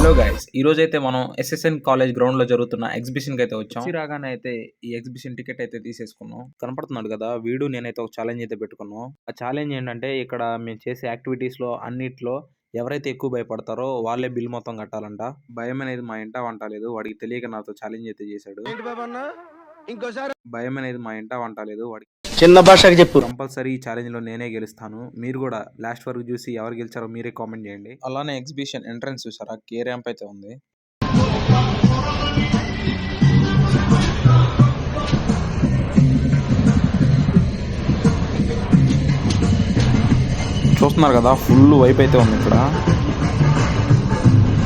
Hello guys, ఈ రోజు అయితే మనం ఎస్ఎస్ఎన్ కాలేజ్ గ్రౌండ్ లో జరుగుతున్న ఎగ్జిబిషన్ కి అయితే వచ్చాం. రాగానే అయితే ఈ ఎగ్జిబిషన్ టికెట్ అయితే తీసేసుకున్నాం. కనపడుతున్నాడు కదా వీడు, నేనైతే ఒక ఛాలెంజ్ అయితే పెట్టుకున్నాం. ఆ ఛాలెంజ్ ఏంటంటే ఇక్కడ మేము చేసే యాక్టివిటీస్ లో అన్నిట్లో ఎవరైతే ఎక్కువ భయపడతారో వాళ్ళే బిల్ మొత్తం కట్టాలంట. భయం అనేది మా ఇంట వంట లేదు, వాడికి తెలియక నాతో ఛాలెంజ్ అయితే చేశాడు. భయం అనేది మా ఇంట వంట లేదు, వాడికి చిన్న భాషకి చెప్పు. కంపల్సరీ ఈ ఛాలెంజ్ లో నేనే గెలుస్తాను. మీరు కూడా లాస్ట్ వరకు చూసి ఎవరు గెలిచారో మీరే కామెంట్ చేయండి. అలానే ఎగ్జిబిషన్ ఎంట్రన్స్ చూసారా, కే ర్యాంప్ అయితే ఉంది. చూస్తున్నారు కదా, ఫుల్ వైప్ అయితే ఉంది ఇక్కడ.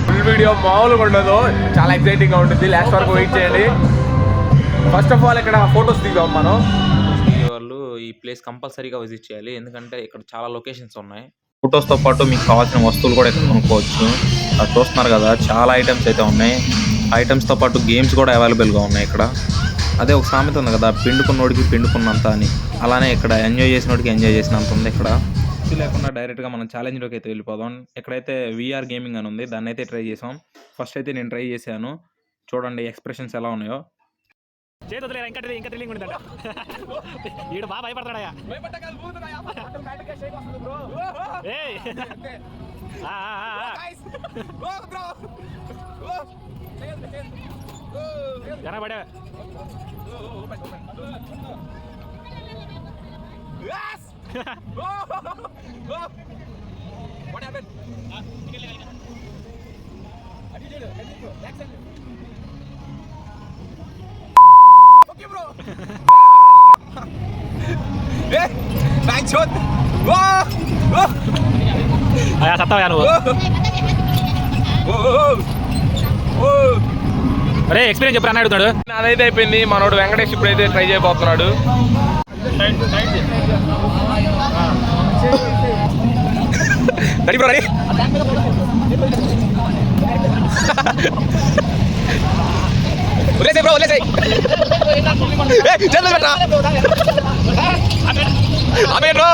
ఫుల్ వీడియో మామూలుగా ఉండదు, చాలా ఎక్సైటింగ్ గా ఉంటుంది. లాస్ట్ వరకు వెయిట్ చేయండి. ఫస్ట్ ఆఫ్ ఆల్ ఇక్కడ ఫొటోస్ దిగాం మనం. వాళ్ళు ఈ ప్లేస్ కంపల్సరీగా విజిట్ చేయాలి, ఎందుకంటే ఇక్కడ చాలా లొకేషన్స్ ఉన్నాయి. ఫొటోస్తో పాటు మీకు కావాల్సిన వస్తువులు కూడా ఇక్కడ కొనుక్కోవచ్చు. అది చూస్తున్నారు కదా, చాలా ఐటమ్స్ అయితే ఉన్నాయి. ఐటమ్స్తో పాటు గేమ్స్ కూడా అవైలబుల్గా ఉన్నాయి ఇక్కడ. అదే ఒక సామెత ఉంది కదా, పిండుకున్నోడికి పిండుకున్నంత అని. అలానే ఇక్కడ ఎంజాయ్ చేసినోడికి ఎంజాయ్ చేసినంత ఉంది ఇక్కడ. ఇది లేకుండా డైరెక్ట్గా మనం ఛాలెంజ్లోకి అయితే వెళ్ళిపోదాం. ఇక్కడైతే వీఆర్ గేమింగ్ అని ఉంది, దాన్ని అయితే ట్రై చేసాం. ఫస్ట్ అయితే నేను ట్రై చేశాను, చూడండి ఎక్స్ప్రెషన్స్ ఎలా ఉన్నాయో. చేతులే ఇంకా థ్రిల్లింగ్ ఉంటుందంట. వీడు బాగా భయపడతాడయా. కనబడే సత్తావా నువ్వు? అరే ఎక్స్పీరియన్స్ చెప్పరా అని అడుగుతాడు. అదైతే అయిపోయింది. మనోడు వెంకటేష్ ఇప్పుడైతే ట్రై చేయబోతున్నాడు. Ready bro, ready. వదిలేసాయి బ్రో, వదిలేసాయి. చేతులు పెట్టా ఆమె బ్రో.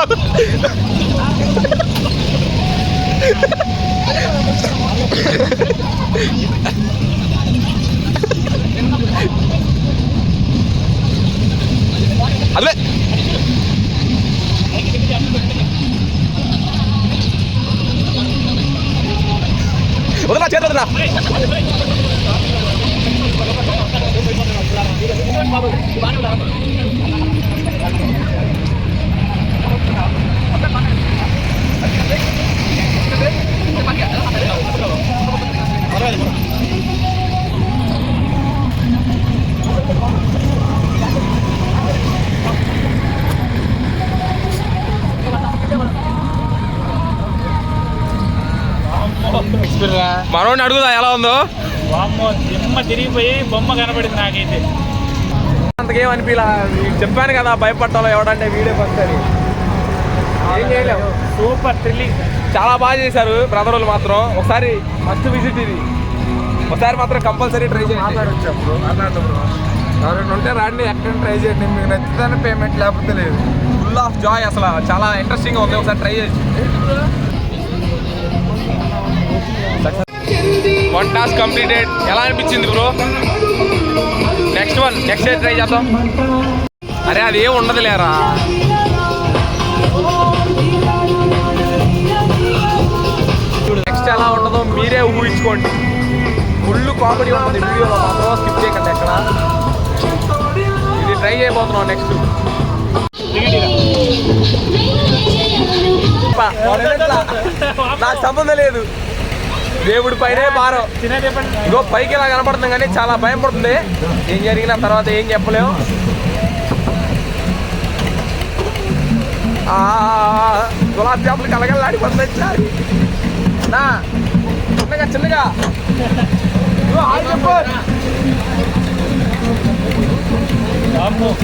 అదే వదలా, చేతులు వదలా. మనోడిని అడుగుదా ఎలా ఉందో. దిమ్మ తిరిగిపోయి బొమ్మ కనబడింది నాకైతే. అంతకేం అనిపించలా. చెప్పాను కదా భయపడతాలో ఎవడంటే వీడియో వస్తుంది. ఏం చేయలేము. సూపర్ థ్రిల్లింగ్, చాలా బాగా చేశారు బ్రదర్ వాళ్ళు మాత్రం. ఒకసారి ఫస్ట్ విజిట్ ఇది, ఒకసారి మాత్రం కంపల్సరీ ట్రై చేయండి. ఎవరైనా ఉంటే రండి, ఎక్కడ ట్రై చేయండి. మీకు నచ్చితేనే పేమెంట్, లేకపోతే లేదు. ఫుల్ ఆఫ్ జాయ్, అసలు చాలా ఇంట్రెస్టింగ్ ఉంది. ఒకసారి ట్రై చేసి. 1 టాస్క్ కంప్లీటెడ్. ఎలా అనిపించింది బ్రో? నెక్స్ట్ ట్రై చేద్దాం. అరే అది ఏం ఉండదు లేరా. నెక్స్ట్ ఎలా ఉండదో మీరే ఊహించుకోండి. ఫుల్ కామెడీ ఉంటుంది వీడియోలో, మాత్రం స్కిప్ చేయకండి ఎక్కడ. ఇది ట్రై చేయబోతున్నాం నెక్స్ట్. నాకు సంబంధం లేదు, దేవుడి పైనే భారం. ఇగో పైకి ఇలా కనపడుతుంది కానీ చాలా భయం పడుతుంది. ఏం జరిగిన తర్వాత ఏం చెప్పలేము. గులాబ్ జాములు కలగలాడిపోతుంది. నా చిన్నగా చిన్నగా చెప్పు.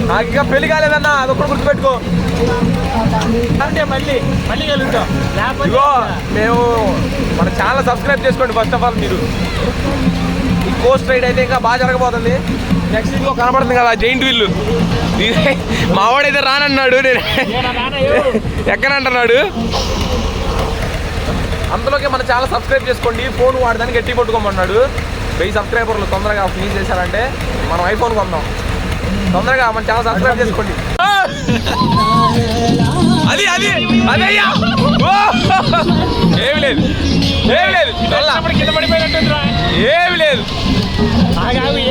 నాకు ఇంకా పెళ్లి కాలేదన్నా, అదొకటి గుర్తుపెట్టుకో. మళ్ళీ కలుగుతాం. ఇగో మేము మన ఛానల్ సబ్స్క్రైబ్ చేసుకోండి ఫస్ట్ ఆఫ్ ఆల్. మీరు ఈ కోస్ట్ రైడ్ అయితే ఇంకా బాగా జరగబోతుంది. నెక్స్ట్ ఇంకో కనబడుతుంది కదా జైంట్ వీల్, మావాడైతే రానన్నాడు, నేను ఎక్కనంటున్నాడు. అంతలోకే మన ఛానల్ సబ్స్క్రైబ్ చేసుకోండి. ఫోన్ వాడదానికి గట్టి పట్టుకోమన్నాడు. 1000 సబ్స్క్రైబర్లు తొందరగా ఫినిష్ చేశారంటే మనం ఐఫోన్ కొందాం. తొందరగా మన ఛానల్ సబ్స్క్రైబ్ చేసుకోండి. అది అది అదయ్యా ఏమి లేదు కింద పడిపోయినట్టుందిరా. ఏమి లేదు.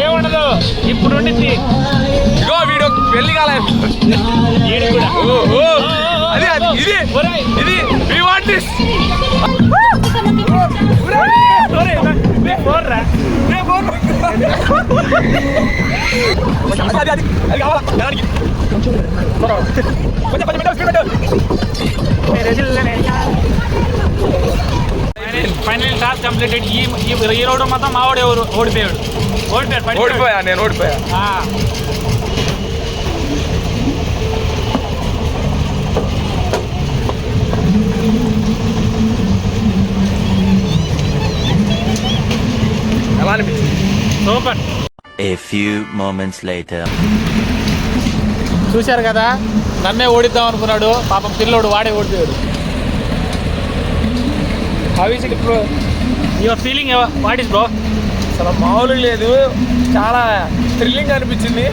ఏముండదు ఇప్పుడు ఉండింది. ఇగో వీడియో పెళ్లి కాలేదు. అది అది ఇది ఇది we want this. అది కావాలా దానికి ఫైనల్ టాస్క్ కంప్లీటెడ్. ఈ రోడ్డు మొత్తం మావాడు ఓడిపోయాడు. ఓడిపోయా నేను ఓడిపోయా. ఎలా అనిపించింది? Super. A few moments later. చూశారు కదా, నన్నే ఓడిద్దాం అనుకున్నాడు పాపం పిల్లోడు, వాడే ఓడిపోయాడు. Your feeling what is bro? అసలు మామూలు లేదు, చాలా థ్రిల్లింగ్ అనిపించింది.